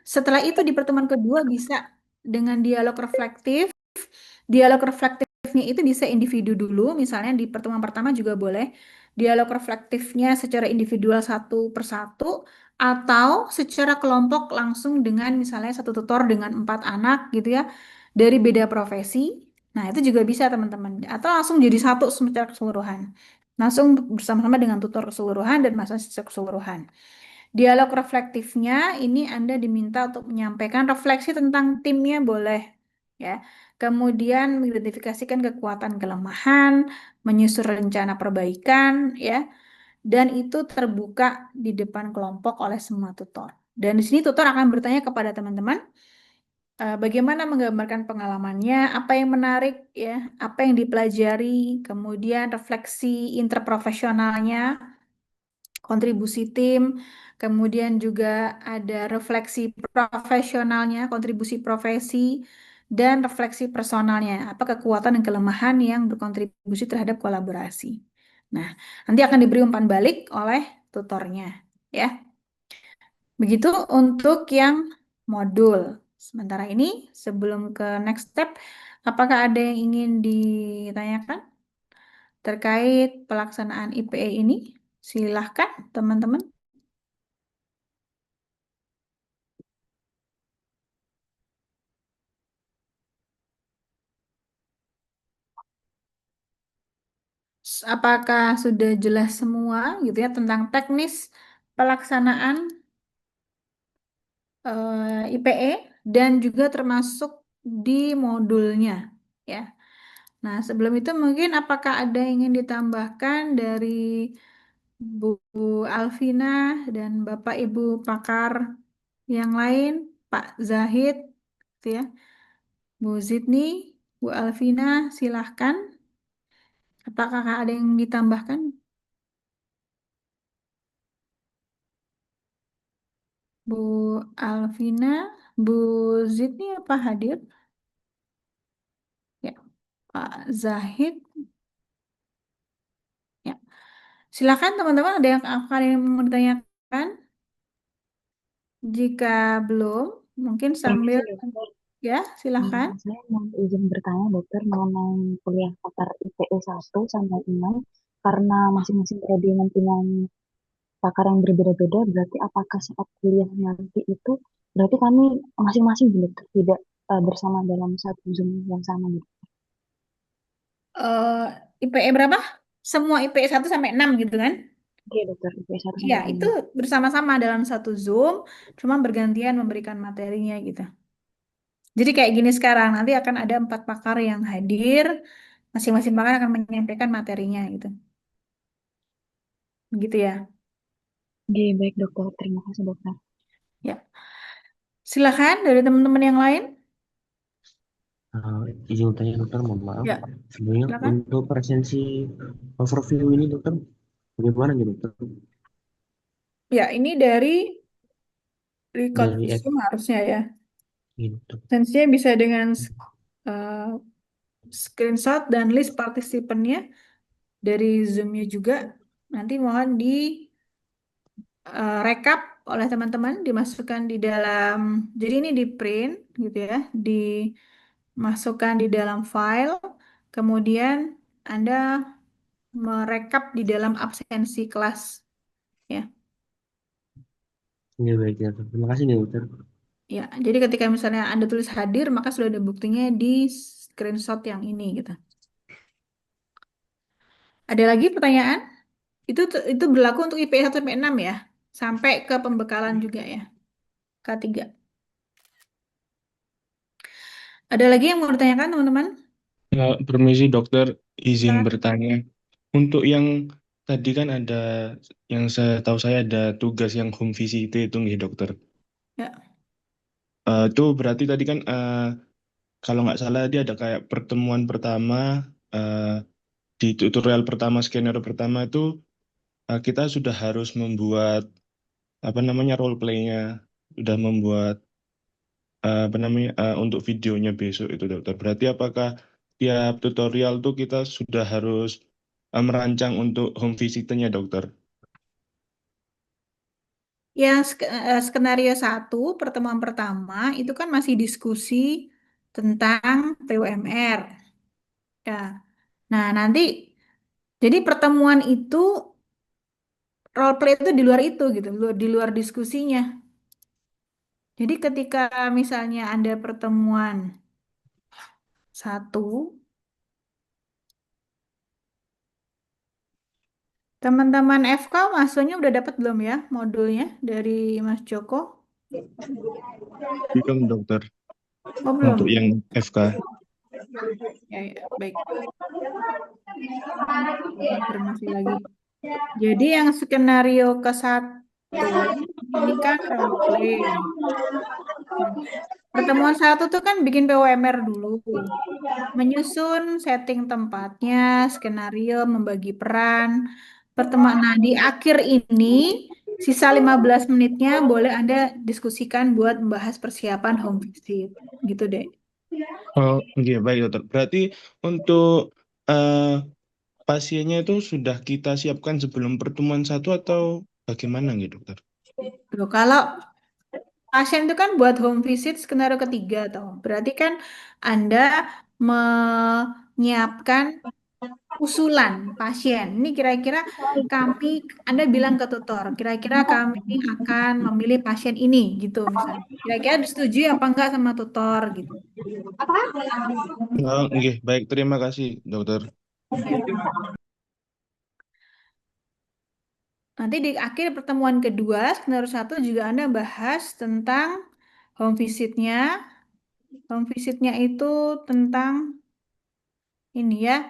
Setelah itu di pertemuan kedua bisa dengan dialog reflektif. Dialog reflektifnya itu bisa individu dulu, misalnya di pertemuan pertama juga boleh. Dialog reflektifnya secara individual satu persatu atau secara kelompok langsung dengan misalnya satu tutor dengan 4 anak gitu ya dari beda profesi. Nah itu juga bisa teman-teman. Atau langsung jadi satu secara keseluruhan. Langsung bersama-sama dengan tutor keseluruhan dan masa secara keseluruhan. Dialog reflektifnya ini Anda diminta untuk menyampaikan refleksi tentang timnya boleh ya. Kemudian mengidentifikasikan kekuatan kelemahan, menyusun rencana perbaikan ya. Dan itu terbuka di depan kelompok oleh semua tutor. Dan di sini tutor akan bertanya kepada teman-teman bagaimana menggambarkan pengalamannya, apa yang menarik ya, apa yang dipelajari, kemudian refleksi interprofesionalnya, kontribusi tim, kemudian juga ada refleksi profesionalnya, kontribusi profesi, dan refleksi personalnya, apa kekuatan dan kelemahan yang berkontribusi terhadap kolaborasi. Nah, nanti akan diberi umpan balik oleh tutornya, ya. Begitu untuk yang modul. Sementara ini, sebelum ke next step, apakah ada yang ingin ditanyakan terkait pelaksanaan IPE ini? Silahkan, teman-teman. Apakah sudah jelas semua gitu ya tentang teknis pelaksanaan IPE dan juga termasuk di modulnya ya. Nah, sebelum itu mungkin apakah ada yang ingin ditambahkan dari Bu Alvina dan Bapak Ibu pakar yang lain, Pak Zahid, gitu ya, Bu Zidni, Bu Alvina, silahkan. Apakah ada yang ditambahkan? Bu Alvina, Bu Zidni apa hadir? Ya, Pak Zahid. Ya, silakan teman-teman ada yang akan mau ditanyakan? Jika belum, mungkin sambil Permisi dokter. ya silakan. Saya mau izin bertanya dokter mengenai kuliah pakar IPE 1 sampai 6 karena masing-masing prodi mempunyai pakar yang berbeda-beda, berarti apakah saat kuliah nanti itu berarti kami masing-masing dokter tidak bersama dalam satu Zoom yang sama gitu. Eh, IPE berapa? Semua IPE 1 sampai 6 gitu kan? Oke dokter, IPE satu Ya, sampai itu enam. bersama-sama dalam satu Zoom, cuma bergantian memberikan materinya gitu. Jadi kayak gini sekarang, nanti akan ada 4 pakar yang hadir, masing-masing pakar akan menyampaikan materinya gitu. Begitu ya. Oke, baik dokter, terima kasih dokter. Ya. Silakan dari teman-teman yang lain. Izin tanya dokter, mohon maaf. Ya, Sebenarnya silakan. untuk presensi overview ini dokter, bagaimana nih dokter? Ya, ini dari record Dari Zoom harusnya ya. gitu. Tensinya bisa dengan eh, screenshot dan list partisipannya dari Zoom-nya juga. Nanti mohon di rekap oleh teman-teman, dimasukkan di dalam, jadi ini di print gitu ya, dimasukkan di dalam file, kemudian Anda merekap di dalam absensi kelas ya. Ya baik ya, dokter. Terima kasih nih dokter. Ya, jadi ketika misalnya Anda tulis hadir, maka sudah ada buktinya di screenshot yang ini gitu. Ada lagi pertanyaan? Itu berlaku untuk IP 1 sampai 6 ya. Sampai ke pembekalan juga ya. K3. Ada lagi yang mau ditanyakan teman-teman? Permisi dokter, izin Silakan. bertanya. Untuk yang tadi kan ada, yang saya tahu saya ada tugas yang home visit itu nih dokter. Ya. Itu berarti tadi kan kalau nggak salah dia ada kayak pertemuan pertama, eh, di tutorial pertama, skenario pertama itu kita sudah harus membuat apa namanya role play-nya, sudah membuat apa namanya untuk videonya besok itu dokter. Berarti apakah tiap tutorial tuh kita sudah harus merancang untuk home visit-nya dokter? Yang skenario 1, pertemuan pertama, itu kan masih diskusi tentang PUMR. Ya. Nah, nanti, jadi pertemuan itu, role play itu di luar itu gitu, di luar diskusinya. Jadi ketika misalnya ada pertemuan 1, teman-teman FK maksudnya udah dapat belum ya modulnya dari Mas Joko? Belum, dokter. Oh, Untuk belum. yang FK. Ya, ya, baik. Konfirmasi lagi. Jadi yang skenario ke-1 ini kan role play. Nah, pertemuan 1 tuh kan bikin PUMR dulu. Menyusun setting tempatnya, skenario, membagi peran. Pertemuan. Nah, di akhir ini sisa 15 menitnya boleh Anda diskusikan buat membahas persiapan home visit. Gitu deh. Oh, iya, baik, dokter. Berarti untuk eh, pasiennya itu sudah kita siapkan sebelum pertemuan 1 atau bagaimana gitu, dokter? Loh, kalau pasien itu kan buat home visit skenario ketiga toh. Berarti kan Anda menyiapkan usulan pasien. Ini kira-kira kami, Anda bilang ke tutor, kira-kira kami akan memilih pasien ini gitu misalnya. Kira-kira disetujui apa enggak sama tutor gitu. Oh, iya, baik. Terima kasih, dokter. Ya. Nanti di akhir pertemuan kedua, skenario 1 juga Anda bahas tentang home visitnya. Home visitnya itu tentang ini ya.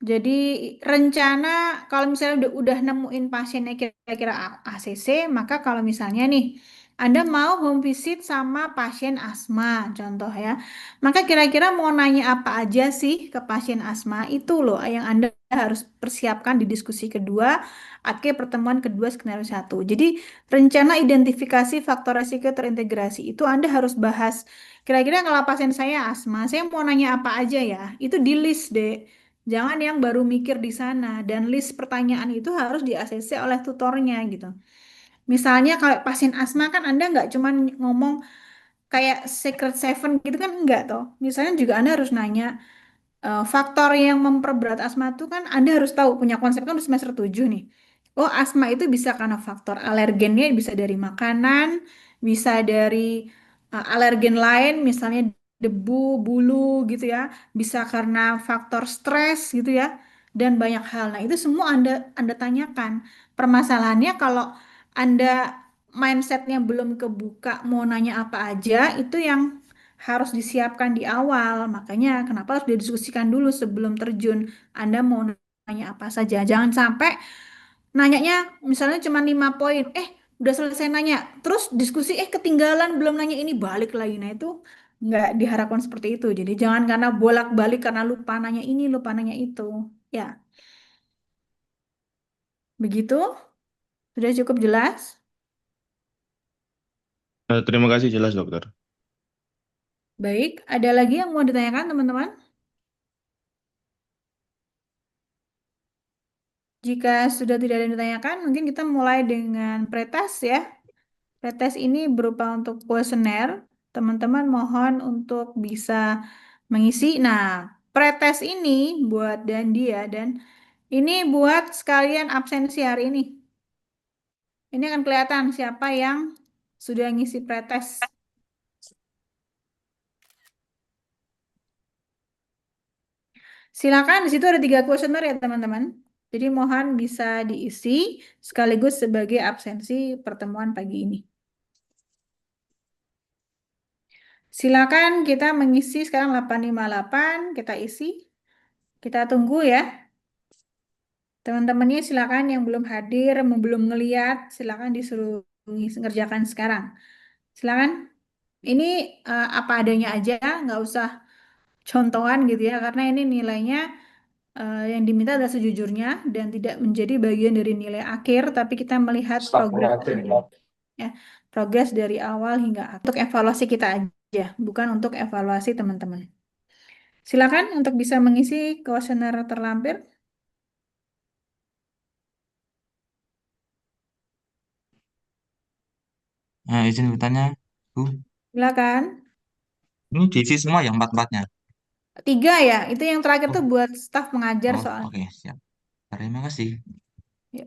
Jadi rencana kalau misalnya udah nemuin pasiennya kira-kira ACC, maka kalau misalnya nih Anda mau home visit sama pasien asma, contoh ya, maka kira-kira mau nanya apa aja sih ke pasien asma itu loh yang Anda harus persiapkan di diskusi kedua, akhir pertemuan kedua skenario 1. Jadi rencana identifikasi faktor resiko terintegrasi itu Anda harus bahas. Kira-kira kalau pasien saya asma, saya mau nanya apa aja ya, itu di list deh. Jangan yang baru mikir di sana dan list pertanyaan itu harus di-ACC oleh tutornya gitu. Misalnya kalau pasien asma kan Anda nggak cuman ngomong kayak Secret Seven gitu kan enggak toh. Misalnya juga Anda harus nanya faktor yang memperberat asma itu kan Anda harus tahu punya konsep kan udah semester 7 nih. Oh, asma itu bisa karena faktor alergennya bisa dari makanan, bisa dari alergen lain misalnya debu, bulu gitu ya. Bisa karena faktor stres gitu ya dan banyak hal. Nah, itu semua Anda tanyakan. Permasalahannya kalau Anda mindsetnya belum kebuka mau nanya apa aja itu yang harus disiapkan di awal. Makanya kenapa harus didiskusikan dulu sebelum terjun. Anda mau nanya apa saja. Jangan sampai nanyanya misalnya cuma 5 poin. Udah selesai nanya. Terus diskusi, ketinggalan belum nanya ini balik lagi. Nah itu nggak diharapkan seperti itu. Jadi jangan karena bolak-balik karena lupa nanya ini, lupa nanya itu. Ya, begitu. Sudah cukup jelas? Terima kasih, jelas, dokter. Baik, ada lagi yang mau ditanyakan teman-teman? Jika sudah tidak ada yang ditanyakan, mungkin kita mulai dengan pretest ya. Pretest ini berupa untuk kuesioner. Teman-teman mohon untuk bisa mengisi. Nah, pretest ini buat dan dia dan ini buat sekalian absensi hari ini. Ini akan kelihatan siapa yang sudah ngisi pretest. Silakan di situ ada 3 kuesioner ya teman-teman. Jadi mohon bisa diisi sekaligus sebagai absensi pertemuan pagi ini. Silakan kita mengisi sekarang 858, kita isi. Kita tunggu ya. Teman-temannya silakan yang belum hadir, belum ngeliat, silakan disuruh ngerjakan sekarang. Silakan. Ini apa adanya aja, nggak usah contohan gitu ya, karena ini nilainya yang diminta adalah sejujurnya dan tidak menjadi bagian dari nilai akhir, tapi kita melihat progres ya, progres dari awal hingga akhir. Untuk evaluasi kita aja, bukan untuk evaluasi teman-teman. Silakan untuk bisa mengisi kuesioner terlampir. Izin bertanya, Bu. Silakan. Ini diisi semua yang empat-empatnya. 3 ya, itu yang terakhir Oh, tuh buat staf pengajar oh, soalnya. oke, siap. Terima kasih. Ya.